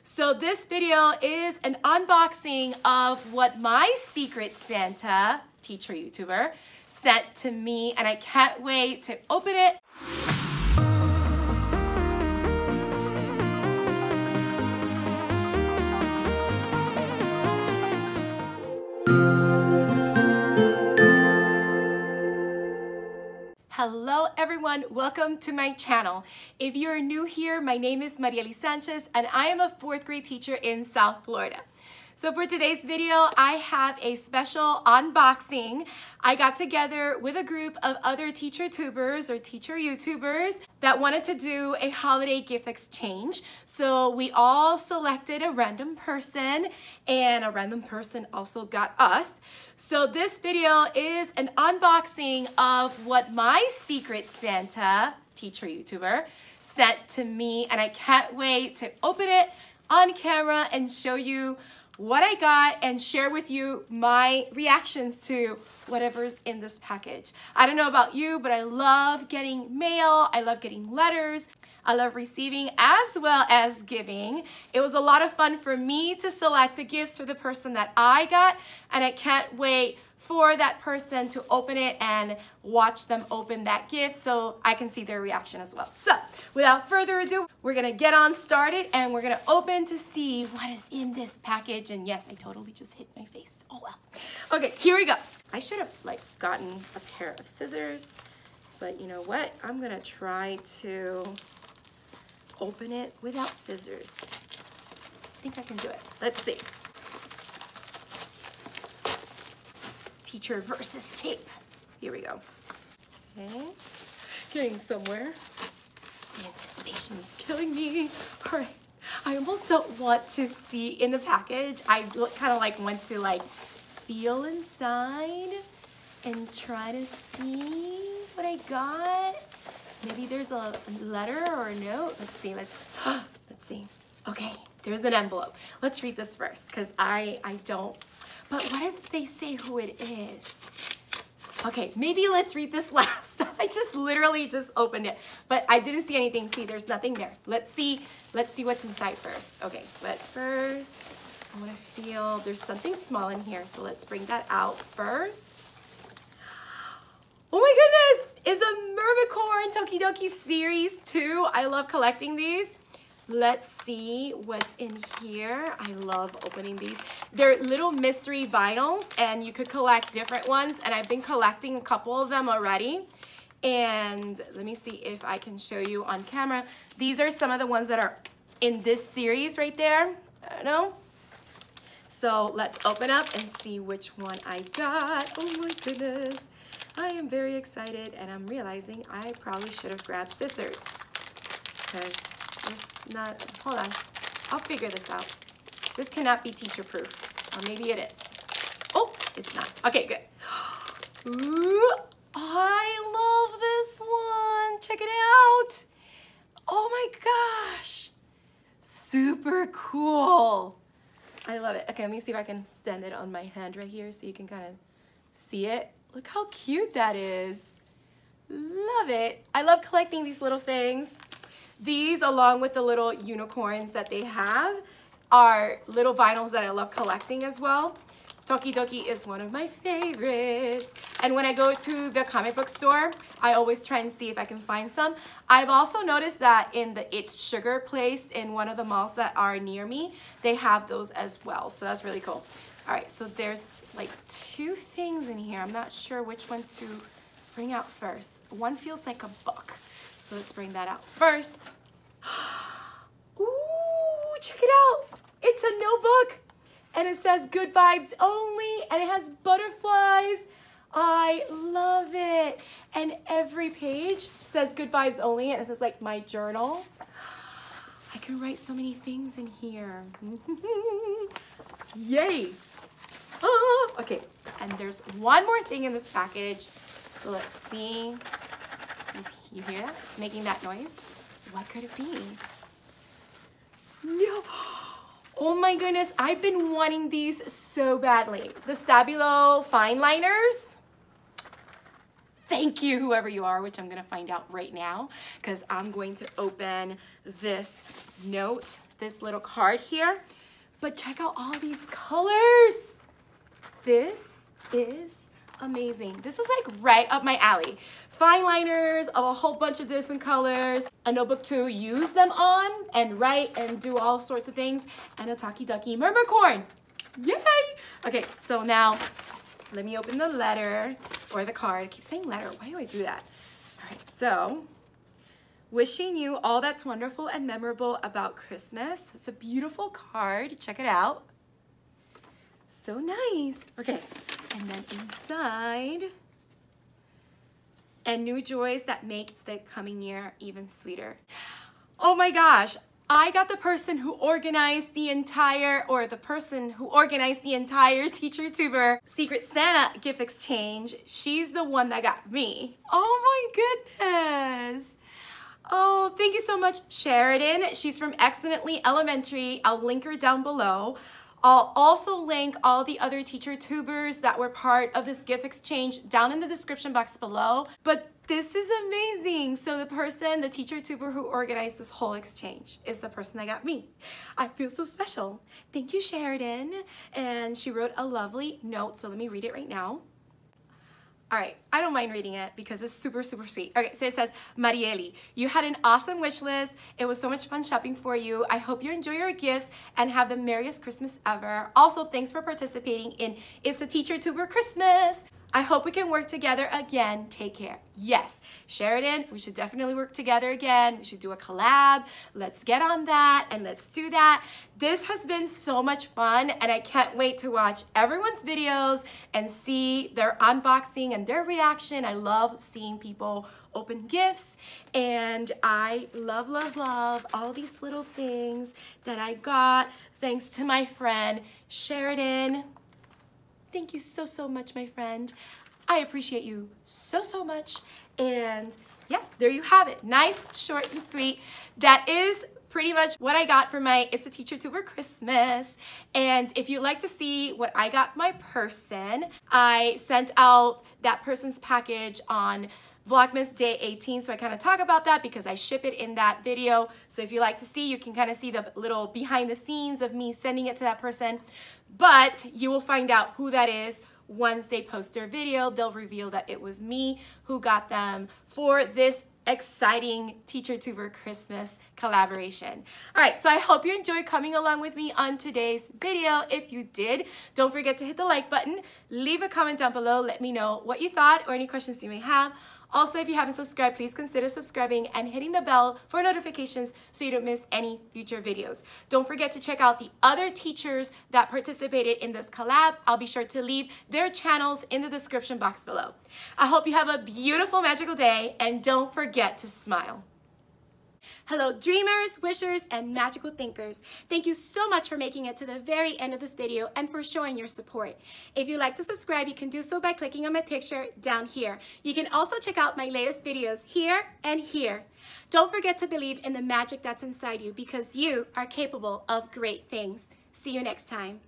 So this video is an unboxing of what my secret Santa, teacher YouTuber, sent to me, and I can't wait to open it. Hello everyone, welcome to my channel. If you're new here, my name is Mayleen Sanchez and I am a 4th grade teacher in South Florida. So for today's video, I have a special unboxing. I got together with a group of other teacher tubers or teacher YouTubers that wanted to do a holiday gift exchange. So we all selected a random person and a random person also got us. So this video is an unboxing of what my secret Santa, teacher YouTuber, sent to me, and I can't wait to open it on camera and show you what I got and share with you my reactions to whatever's in this package. I don't know about you, but I love getting mail. I love getting letters. I love receiving as well as giving. It was a lot of fun for me to select the gifts for the person that I got, and I can't wait for that person to open it and watch them open that gift so I can see their reaction as well. So without further ado, we're gonna get on started and we're gonna open to see what is in this package. And yes, I totally just hit my face. Oh well. Okay, here we go. I should have gotten a pair of scissors, but you know what? I'm gonna try to open it without scissors. I think I can do it. Let's see. Teacher versus tape. Here we go. Okay, getting somewhere. The anticipation is killing me. All right, I almost don't want to see in the package. I kind of want to feel inside and try to see what I got. Maybe there's a letter or a note. Let's see. Let's see. Okay, there's an envelope. Let's read this first because I don't. But what if they say who it is? Okay, maybe let's read this last. I literally just opened it, but I didn't see anything. See, there's nothing there. Let's see what's inside first. Okay, but first, I want to feel there's something small in here, so let's bring that out first. Oh my goodness, it's a Mermicorn Tokidoki Series 2. I love collecting these. Let's see what's in here. I love opening these. They're little mystery vinyls and you could collect different ones, and I've been collecting a couple of them already. And let me see if I can show you on camera. These are some of the ones that are in this series right there. I don't know. So let's open up and see which one I got. Oh my goodness. I am very excited and I'm realizing I probably should have grabbed scissors because there's not, hold on, I'll figure this out. This cannot be teacher proof, or maybe it is. Oh, it's not. Okay, good. Ooh, I love this one. Check it out. Oh my gosh. Super cool. I love it. Okay, let me see if I can stand it on my hand right here so you can kind of see it. Look how cute that is. Love it. I love collecting these little things. These, along with the little unicorns that they have, are little vinyls that I love collecting as well. Tokidoki is one of my favorites. And when I go to the comic book store, I always try and see if I can find some. I've also noticed that in the It's Sugar place in one of the malls that are near me, they have those as well. So that's really cool. All right, so there's 2 things in here. I'm not sure which one to bring out first. One feels like a book. So let's bring that out first. Ooh, check it out. It's a notebook and it says good vibes only and it has butterflies. I love it. And every page says good vibes only and it says my journal. I can write so many things in here. Yay. Oh, okay, and there's one more thing in this package. So let's see. You hear that? It's making that noise. What could it be? No. Oh my goodness, I've been wanting these so badly. The Stabilo fine liners. Thank you, whoever you are, which I'm gonna find out right now because I'm going to open this note this little card here. But check out all these colors. This is amazing. This is like right up my alley. Fine liners of a whole bunch of different colors, a notebook to use them on and write and do all sorts of things, and a Taki Ducky Mermacorn. Yay! Okay, so now let me open the letter or the card. I keep saying letter. Why do I do that? All right, so wishing you all that's wonderful and memorable about Christmas. It's a beautiful card. Check it out. So nice. Okay, and then inside, and new joys that make the coming year even sweeter. Oh my gosh, I got the person who organized the entire, Teacher Tuber Secret Santa gift exchange. She's the one that got me. Oh my goodness. Oh, thank you so much, Sharidan. She's from Excellently Elementary. I'll link her down below. I'll also link all the other teacher tubers that were part of this gift exchange down in the description box below. But this is amazing. So the teacher tuber who organized this whole exchange is the person that got me. I feel so special. Thank you, Sharidan. And she wrote a lovely note. So let me read it right now. All right, I don't mind reading it because it's super, super sweet. Okay, so it says, Marieli, you had an awesome wish list. It was so much fun shopping for you. I hope you enjoy your gifts and have the merriest Christmas ever. Also, thanks for participating in It's the Teacher Tuber Christmas. I hope we can work together again. Take care. Yes, Sharidan, we should definitely work together again. We should do a collab. Let's get on that and let's do that. This has been so much fun and I can't wait to watch everyone's videos and see their unboxing and their reaction. I love seeing people open gifts and I love, love, love all these little things that I got thanks to my friend Sharidan. Thank you so, so much, my friend. I appreciate you so, so much. And yeah, there you have it. Nice, short, and sweet. That is pretty much what I got for my It's a Teacher Tuber Christmas. And if you'd like to see what I got my person, I sent out that person's package on Vlogmas Day 18, so I kind of talk about that because I ship it in that video. So if you like to see, you can kind of see the little behind the scenes of me sending it to that person. But you will find out who that is once they post their video. They'll reveal that it was me who got them for this exciting Teacher Tuber Christmas collaboration. All right, so I hope you enjoyed coming along with me on today's video. If you did, don't forget to hit the like button, leave a comment down below, let me know what you thought or any questions you may have. Also, if you haven't subscribed, please consider subscribing and hitting the bell for notifications so you don't miss any future videos. Don't forget to check out the other teachers that participated in this collab. I'll be sure to leave their channels in the description box below. I hope you have a beautiful, magical day, and don't forget to smile. Hello, dreamers, wishers, and magical thinkers. Thank you so much for making it to the very end of this video and for showing your support. If you'd like to subscribe, you can do so by clicking on my picture down here. You can also check out my latest videos here and here. Don't forget to believe in the magic that's inside you because you are capable of great things. See you next time.